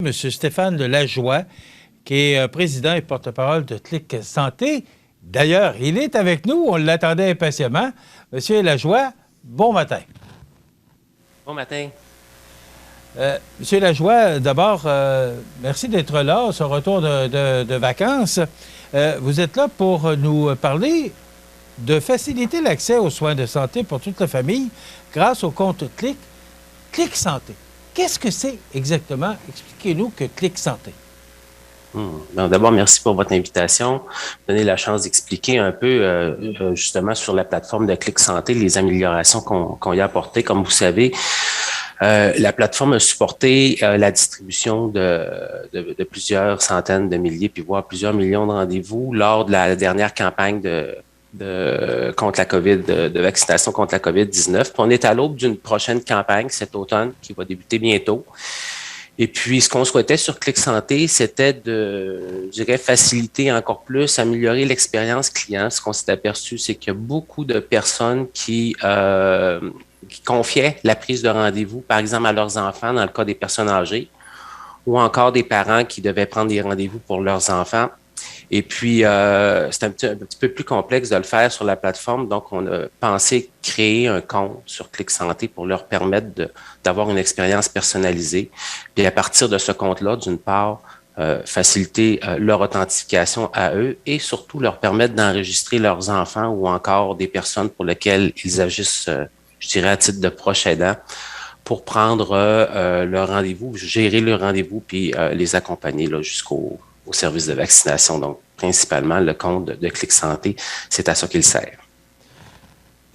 Monsieur Stéphane de Lajoie, qui est président et porte-parole de Clic Santé. D'ailleurs, il est avec nous, on l'attendait impatiemment. Monsieur Lajoie, bon matin. Bon matin. Monsieur Lajoie, d'abord, merci d'être là, ce retour de vacances. Vous êtes là pour nous parler de faciliter l'accès aux soins de santé pour toute la famille grâce au compte Clic Santé. Qu'est-ce que c'est exactement? Expliquez-nous que Clic Santé. D'abord, merci pour votre invitation. Donner la chance d'expliquer un peu justement sur la plateforme de Clic Santé les améliorations qu'on y a apportées. Comme vous savez, la plateforme a supporté la distribution de plusieurs centaines de milliers, puis voire plusieurs millions de rendez-vous lors de la dernière campagne contre la COVID, de vaccination contre la COVID-19. Puis on est à l'aube d'une prochaine campagne cet automne qui va débuter bientôt. Et puis, ce qu'on souhaitait sur Clic Santé, c'était je dirais, faciliter encore plus, améliorer l'expérience client. Ce qu'on s'est aperçu, c'est qu'il y a beaucoup de personnes qui confiaient la prise de rendez-vous, par exemple, à leurs enfants, dans le cas des personnes âgées, ou encore des parents qui devaient prendre des rendez-vous pour leurs enfants. Et puis, c'est un petit peu plus complexe de le faire sur la plateforme. Donc, on a pensé créer un compte sur Clic Santé pour leur permettre d'avoir une expérience personnalisée. Puis, à partir de ce compte-là, d'une part, faciliter leur authentification à eux et surtout leur permettre d'enregistrer leurs enfants ou encore des personnes pour lesquelles ils agissent, je dirais, à titre de proche aidant pour prendre leur rendez-vous, gérer leur rendez-vous puis les accompagner là, jusqu'au service de vaccination. Donc, principalement, le compte de Clic Santé, c'est à ça qu'il sert.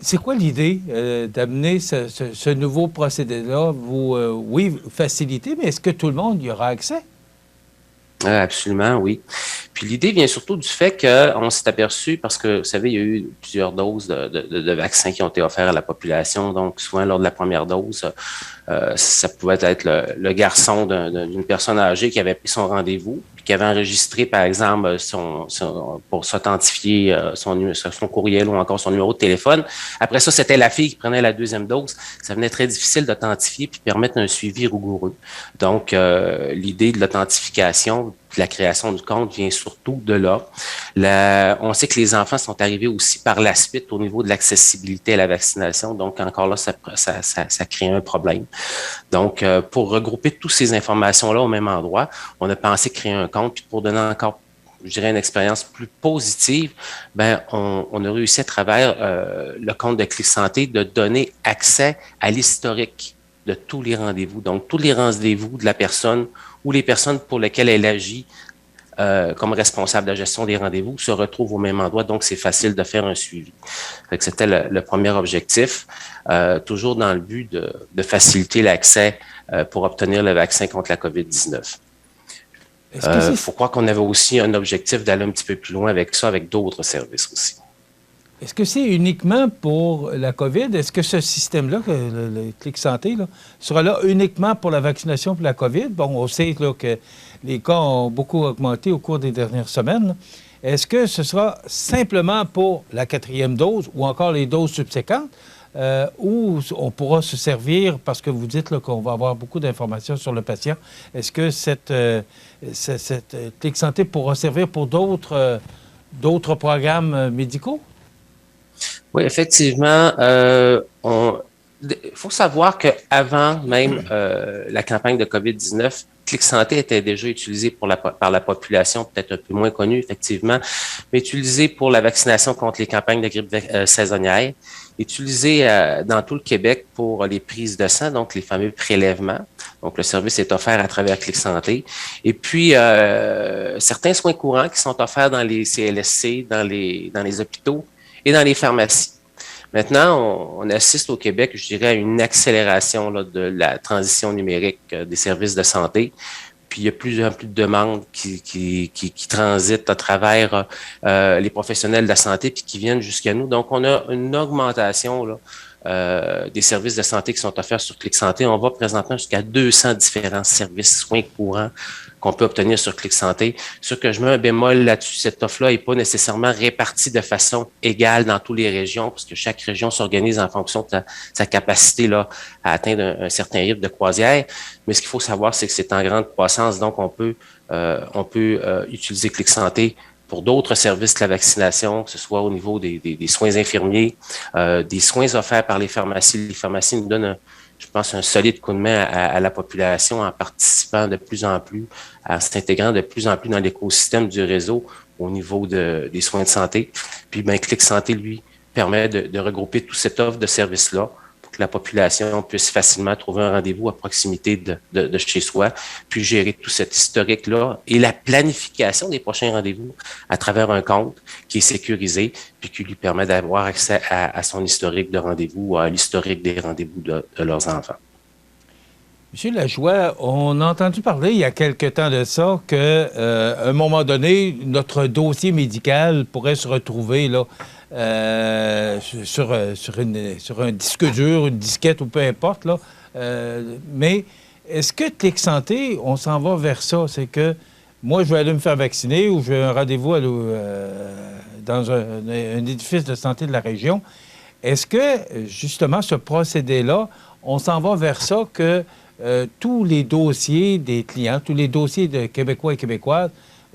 C'est quoi l'idée d'amener ce nouveau procédé-là? Oui, faciliter, mais est-ce que tout le monde y aura accès? Absolument, oui. Puis l'idée vient surtout du fait qu'on s'est aperçu, parce que, vous savez, il y a eu plusieurs doses de vaccins qui ont été offerts à la population. Donc, souvent, lors de la première dose, ça pouvait être le garçon d'une personne âgée qui avait pris son rendez-vous, puis qui avait enregistré, par exemple, pour s'authentifier son courriel ou encore son numéro de téléphone. Après ça, c'était la fille qui prenait la deuxième dose. Ça venait très difficile d'authentifier puis permettre un suivi rigoureux. Donc, l'idée de l'authentification, de la création du compte vient surtout de là. On sait que les enfants sont arrivés aussi par la suite au niveau de l'accessibilité à la vaccination. Donc, encore là, ça crée un problème. Donc, pour regrouper toutes ces informations-là au même endroit, on a pensé créer un compte. Puis pour donner encore, je dirais, une expérience plus positive, on a réussi à travers le compte de Clic Santé de donner accès à l'historique de tous les rendez-vous. Donc, tous les rendez-vous de la personne ou les personnes pour lesquelles elle agit comme responsable de la gestion des rendez-vous se retrouvent au même endroit. Donc, c'est facile de faire un suivi. C'était le premier objectif, toujours dans le but de faciliter l'accès pour obtenir le vaccin contre la COVID-19. Il faut croire qu'on avait aussi un objectif d'aller un petit peu plus loin avec ça, avec d'autres services aussi. Est-ce que c'est uniquement pour la COVID? Est-ce que ce système-là, le Clic Santé, là, sera là uniquement pour la vaccination pour la COVID? Bon, on sait là, que les cas ont beaucoup augmenté au cours des dernières semaines. Est-ce que ce sera simplement pour la 4e dose ou encore les doses subséquentes? Ou on pourra se servir, parce que vous dites là, qu'on va avoir beaucoup d'informations sur le patient, est-ce que cette Clic Santé pourra servir pour d'autres programmes médicaux? Oui, effectivement. Il faut savoir qu'avant même la campagne de COVID-19, Clic Santé était déjà utilisé par la population, peut-être un peu moins connue, effectivement, mais utilisé pour la vaccination contre les campagnes de grippe saisonnière, utilisé dans tout le Québec pour les prises de sang, donc les fameux prélèvements. Donc, le service est offert à travers Clic Santé. Et puis, certains soins courants qui sont offerts dans les CLSC, dans les hôpitaux et dans les pharmacies. Maintenant, on assiste au Québec, je dirais, à une accélération là, de la transition numérique des services de santé. Puis, il y a plus en plus de demandes qui transitent à travers les professionnels de la santé puis qui viennent jusqu'à nous. Donc, on a une augmentation là, des services de santé qui sont offerts sur Clic Santé. On va présentement jusqu'à 200 différents services soins courants qu'on peut obtenir sur Clic Santé. Sûr que je mets un bémol là-dessus, cette offre-là n'est pas nécessairement répartie de façon égale dans toutes les régions, parce que chaque région s'organise en fonction de sa capacité là, à atteindre un certain rythme de croisière. Mais ce qu'il faut savoir, c'est que c'est en grande croissance, donc on peut utiliser Clic Santé pour d'autres services que la vaccination, que ce soit au niveau des soins infirmiers, des soins offerts par les pharmacies. Les pharmacies nous donnent, je pense, un solide coup de main à la population en participant de plus en plus, en s'intégrant de plus en plus dans l'écosystème du réseau au niveau des soins de santé. Puis, ben, Clic Santé, lui, permet de regrouper toute cette offre de services-là pour que la population puisse facilement trouver un rendez-vous à proximité de chez soi, puis gérer tout cet historique-là et la planification des prochains rendez-vous à travers un compte qui est sécurisé, puis qui lui permet d'avoir accès à son historique de rendez-vous, à l'historique des rendez-vous de leurs enfants. Monsieur Lajoie, on a entendu parler il y a quelque temps de ça qu'à un moment donné, notre dossier médical pourrait se retrouver là, sur un disque dur, une disquette ou peu importe. Là. Mais est-ce que Clic Santé, on s'en va vers ça? C'est que moi, je vais aller me faire vacciner ou j'ai un rendez-vous dans un édifice de santé de la région. Est-ce que, justement, ce procédé-là, on s'en va vers ça que tous les dossiers des clients, tous les dossiers de Québécois et Québécoises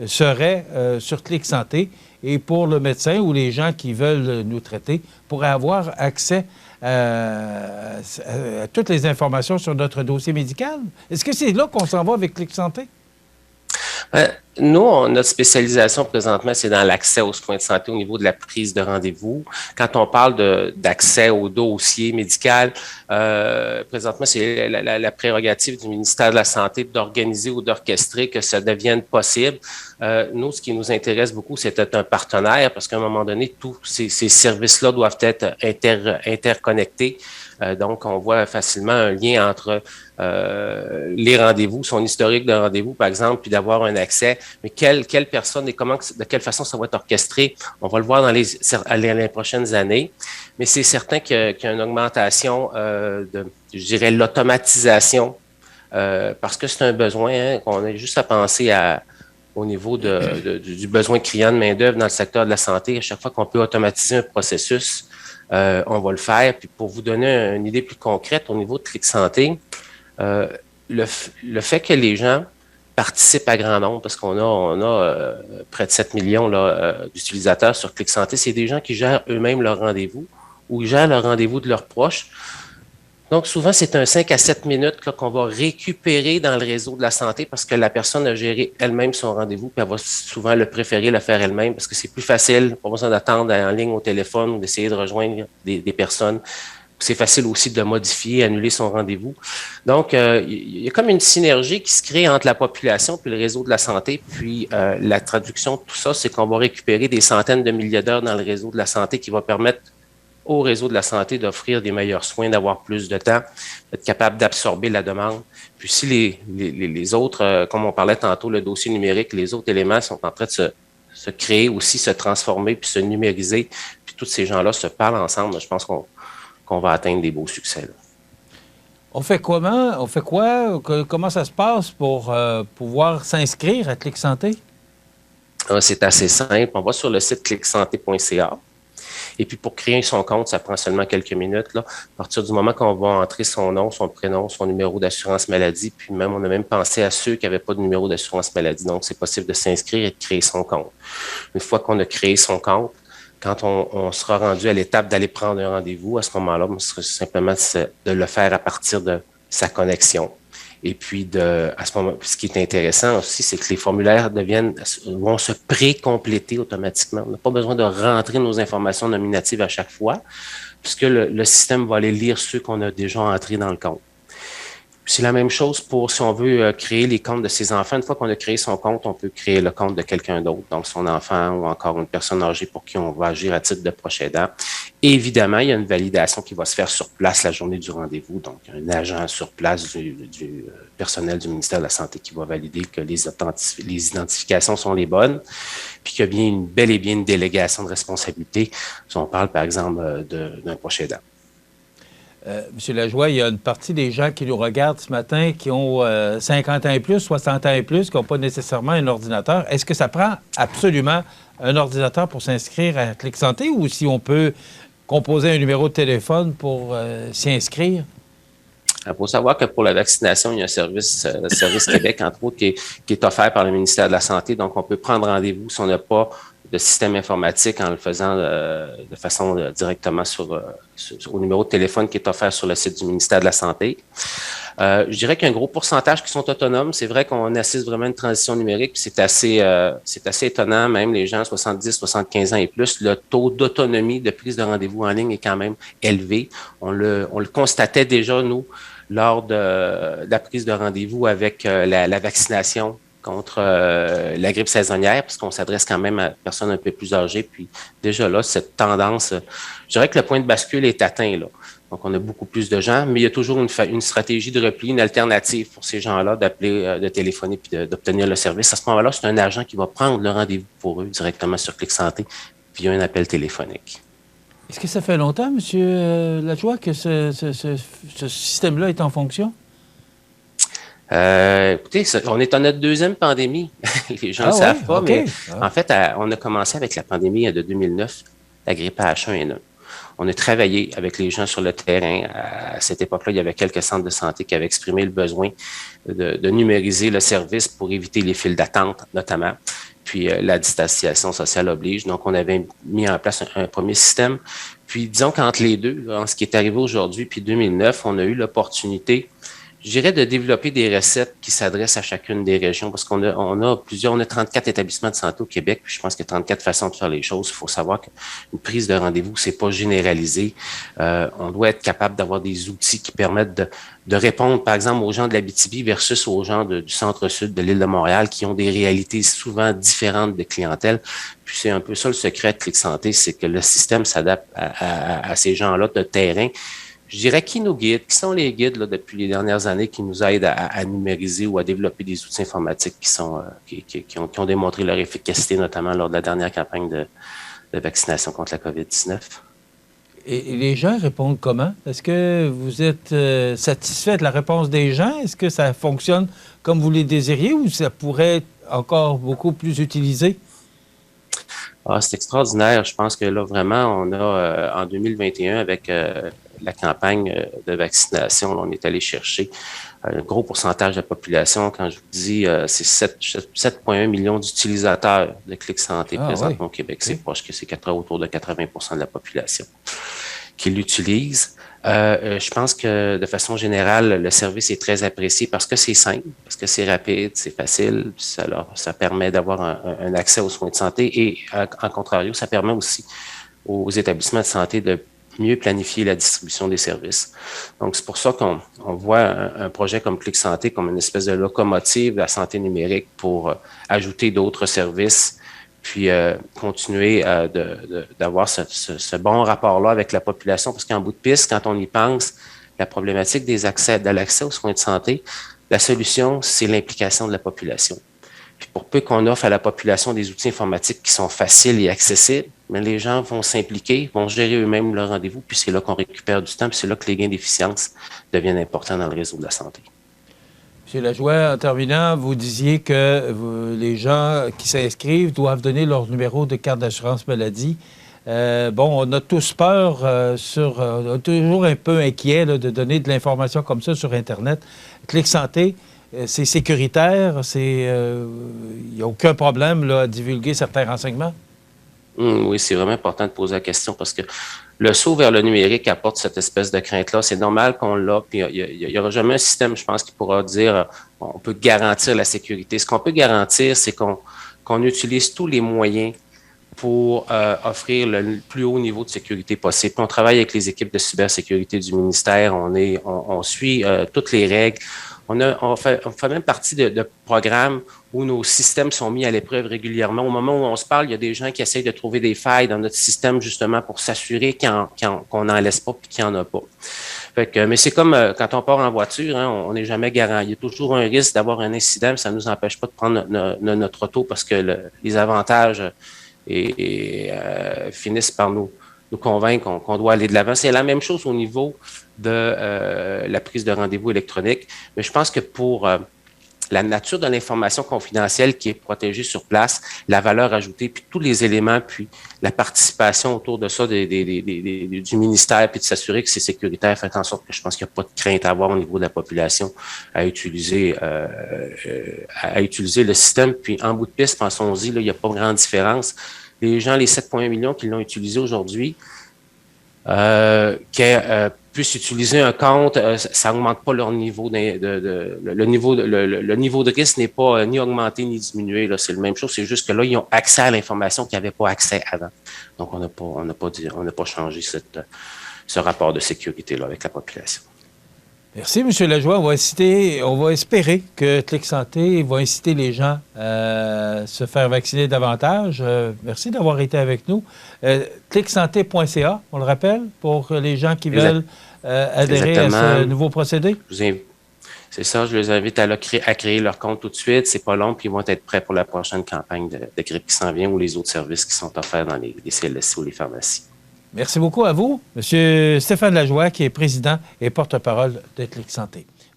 seraient sur Clic Santé et pour le médecin ou les gens qui veulent nous traiter pourraient avoir accès à toutes les informations sur notre dossier médical? Est-ce que c'est là qu'on s'en va avec Clic Santé? Nous, notre spécialisation présentement, c'est dans l'accès aux soins de santé au niveau de la prise de rendez-vous. Quand on parle d'accès au dossier médical, présentement, c'est la prérogative du ministère de la Santé d'organiser ou d'orchestrer que ça devienne possible. Nous, ce qui nous intéresse beaucoup, c'est d'être un partenaire parce qu'à un moment donné, tous ces services-là doivent être interconnectés. Donc, on voit facilement un lien entre les rendez-vous, son historique de rendez-vous, par exemple, puis d'avoir un accès. Mais quelle personne et de quelle façon ça va être orchestré, on va le voir dans les prochaines années. Mais c'est certain qu'il y a une augmentation je dirais, l'automatisation, parce que c'est un besoin, hein, qu'on a juste à penser au niveau du besoin criant de main-d'œuvre dans le secteur de la santé. À chaque fois qu'on peut automatiser un processus, on va le faire. Puis pour vous donner une idée plus concrète au niveau de Clic Santé, le fait que les gens participent à grand nombre, parce qu'on a près de 7 millions d'utilisateurs sur Clic Santé, c'est des gens qui gèrent eux-mêmes leur rendez-vous ou ils gèrent le rendez-vous de leurs proches. Donc, souvent, c'est un 5 à 7 minutes qu'on va récupérer dans le réseau de la santé parce que la personne a géré elle-même son rendez-vous, puis elle va souvent le préférer le faire elle-même parce que c'est plus facile, pas besoin d'attendre en ligne au téléphone ou d'essayer de rejoindre des personnes. C'est facile aussi de modifier, annuler son rendez-vous. Donc, il y a comme une synergie qui se crée entre la population puis le réseau de la santé. Puis, la traduction de tout ça, c'est qu'on va récupérer des centaines de milliers d'heures dans le réseau de la santé qui va permettre au réseau de la santé d'offrir des meilleurs soins, d'avoir plus de temps, d'être capable d'absorber la demande. Puis si les autres, comme on parlait tantôt, le dossier numérique, les autres éléments sont en train de se créer aussi, se transformer, puis se numériser, puis tous ces gens-là se parlent ensemble, je pense qu'on va atteindre des beaux succès. Là. On fait comment? On fait quoi? Comment ça se passe pour pouvoir s'inscrire à Clic Santé? C'est assez simple. On va sur le site clicsanté.ca. Et puis, pour créer son compte, ça prend seulement quelques minutes. Là. À partir du moment qu'on va entrer son nom, son prénom, son numéro d'assurance maladie, puis même, on a même pensé à ceux qui n'avaient pas de numéro d'assurance maladie. Donc, c'est possible de s'inscrire et de créer son compte. Une fois qu'on a créé son compte, quand on sera rendu à l'étape d'aller prendre un rendez-vous, à ce moment-là, ce sera simplement de le faire à partir de sa connexion. Et puis, à ce moment, ce qui est intéressant aussi, c'est que les formulaires vont se pré-compléter automatiquement. On n'a pas besoin de rentrer nos informations nominatives à chaque fois, puisque le système va aller lire ceux qu'on a déjà entrés dans le compte. C'est la même chose pour si on veut créer les comptes de ses enfants. Une fois qu'on a créé son compte, on peut créer le compte de quelqu'un d'autre, donc son enfant ou encore une personne âgée pour qui on va agir à titre de proche aidant. Et évidemment, il y a une validation qui va se faire sur place la journée du rendez-vous, donc un agent sur place du personnel du ministère de la Santé qui va valider que les identifications sont les bonnes, puis qu'il y a bel et bien une délégation de responsabilité si on parle, par exemple, d'un proche aidant. Monsieur Lajoie, il y a une partie des gens qui nous regardent ce matin qui ont 50 ans et plus, 60 ans et plus, qui n'ont pas nécessairement un ordinateur. Est-ce que ça prend absolument un ordinateur pour s'inscrire à Clic Santé ou si on peut composer un numéro de téléphone pour s'y inscrire? Il faut savoir que pour la vaccination, il y a un service, Service Québec, entre autres, qui est offert par le ministère de la Santé. Donc, on peut prendre rendez-vous si on n'a pas de système informatique en le faisant de façon directement au numéro de téléphone qui est offert sur le site du ministère de la Santé. Je dirais qu'il y a un gros pourcentage qui sont autonomes. C'est vrai qu'on assiste vraiment à une transition numérique, puis c'est assez étonnant, même les gens 70, 75 ans et plus, le taux d'autonomie de prise de rendez-vous en ligne est quand même élevé. On le constatait déjà, nous, lors de la prise de rendez-vous avec la vaccination contre la grippe saisonnière, parce qu'on s'adresse quand même à des personnes un peu plus âgées. Puis déjà là, cette tendance, je dirais que le point de bascule est atteint là. Donc, on a beaucoup plus de gens, mais il y a toujours une stratégie de repli, une alternative pour ces gens-là d'appeler, de téléphoner puis d'obtenir le service. À ce moment-là, c'est un agent qui va prendre le rendez-vous pour eux directement sur Clic Santé via un appel téléphonique. Est-ce que ça fait longtemps, M. Lajoie, que ce système-là est en fonction? Écoutez, on est en notre deuxième pandémie. Les gens ne savent pas, okay. Mais en fait, on a commencé avec la pandémie de 2009, la grippe H1N1. On a travaillé avec les gens sur le terrain. À cette époque-là, il y avait quelques centres de santé qui avaient exprimé le besoin de numériser le service pour éviter les files d'attente, notamment. Puis la distanciation sociale oblige. Donc, on avait mis en place un premier système. Puis, disons qu'entre les deux, en ce qui est arrivé aujourd'hui, puis 2009, on a eu l'opportunité, je dirais, de développer des recettes qui s'adressent à chacune des régions parce qu'on a, on a 34 établissements de santé au Québec, puis je pense qu'il y a 34 façons de faire les choses. Il faut savoir qu'une prise de rendez-vous, c'est pas généralisé. On doit être capable d'avoir des outils qui permettent de répondre, par exemple, aux gens de l'Abitibi versus aux gens du centre-sud de l'île de Montréal qui ont des réalités souvent différentes de clientèle. Puis c'est un peu ça le secret de Clic Santé, c'est que le système s'adapte à ces gens-là de terrain. Je dirais qui nous guide, qui sont les guides là, depuis les dernières années qui nous aident à numériser ou à développer des outils informatiques qui ont démontré leur efficacité, notamment lors de la dernière campagne de vaccination contre la COVID-19. Et les gens répondent comment? Est-ce que vous êtes satisfait de la réponse des gens? Est-ce que ça fonctionne comme vous les désiriez ou ça pourrait être encore beaucoup plus utilisé? Ah, c'est extraordinaire. Je pense que là, vraiment, on a en 2021, avec la campagne de vaccination, là, on est allé chercher un gros pourcentage de la population. Quand je vous dis, c'est 7,1 millions d'utilisateurs de Clic Santé présentement au Québec. C'est proche que c'est autour de 80% de la population qui l'utilise. Je pense que de façon générale, le service est très apprécié parce que c'est simple, parce que c'est rapide, c'est facile, ça permet d'avoir un accès aux soins de santé et, en contrario, ça permet aussi aux établissements de santé de mieux planifier la distribution des services. Donc, c'est pour ça qu'on voit un projet comme Clic Santé comme une espèce de locomotive de la santé numérique pour ajouter d'autres services puis continuer d'avoir ce bon rapport-là avec la population, parce qu'en bout de piste, quand on y pense, la problématique de l'accès aux soins de santé, la solution, c'est l'implication de la population. Puis pour peu qu'on offre à la population des outils informatiques qui sont faciles et accessibles, mais les gens vont s'impliquer, vont gérer eux-mêmes leur rendez-vous, puis c'est là qu'on récupère du temps, puis c'est là que les gains d'efficience deviennent importants dans le réseau de la santé. M. Lajoie, en terminant, vous disiez que les gens qui s'inscrivent doivent donner leur numéro de carte d'assurance maladie. On a tous peur, on est toujours un peu inquiet là, de donner de l'information comme ça sur Internet. Clic Santé, c'est sécuritaire, il n'y a aucun problème là, à divulguer certains renseignements? Oui, c'est vraiment important de poser la question parce que le saut vers le numérique apporte cette espèce de crainte-là. C'est normal qu'on l'a, puis il n'y aura jamais un système, je pense, qui pourra dire on peut garantir la sécurité. Ce qu'on peut garantir, c'est qu'on utilise tous les moyens pour offrir le plus haut niveau de sécurité possible. Puis on travaille avec les équipes de cybersécurité du ministère, on suit toutes les règles. On fait même partie de programmes où nos systèmes sont mis à l'épreuve régulièrement. Au moment où on se parle, il y a des gens qui essayent de trouver des failles dans notre système justement pour s'assurer qu'on n'en laisse pas et qu'il n'y en a pas. Mais c'est comme quand on part en voiture, hein, on n'est jamais garant. Il y a toujours un risque d'avoir un incident, mais ça ne nous empêche pas de prendre notre auto parce que les avantages finissent par nous nous convaincre qu'on doit aller de l'avant. C'est la même chose au niveau de la prise de rendez-vous électronique. Mais je pense que pour la nature de l'information confidentielle qui est protégée sur place, la valeur ajoutée, puis tous les éléments, puis la participation autour de ça du ministère, puis de s'assurer que c'est sécuritaire, fait en sorte que je pense qu'il n'y a pas de crainte à avoir au niveau de la population à utiliser le système. Puis en bout de piste, pensons-y, là, il n'y a pas grande différence. Les gens, les 7,1 millions qui l'ont utilisé aujourd'hui, puissent utiliser un compte, ça n'augmente pas leur niveau le niveau de risque n'est pas ni augmenté ni diminué. Là, c'est la même chose, c'est juste que là, ils ont accès à l'information qu'ils n'avaient pas accès avant. Donc, on n'a pas changé ce rapport de sécurité-là avec la population. Merci, M. Lajoie. On va espérer que Clic Santé va inciter les gens à se faire vacciner davantage. Merci d'avoir été avec nous. Clicsanté.ca, on le rappelle, pour les gens qui veulent adhérer à ce nouveau procédé? C'est ça, je les invite à créer leur compte tout de suite. C'est pas long, puis ils vont être prêts pour la prochaine campagne de grippe qui s'en vient ou les autres services qui sont offerts dans les CLSC ou les pharmacies. Merci beaucoup à vous, M. Stéphane Lajoie, qui est président et porte-parole de Clic Santé.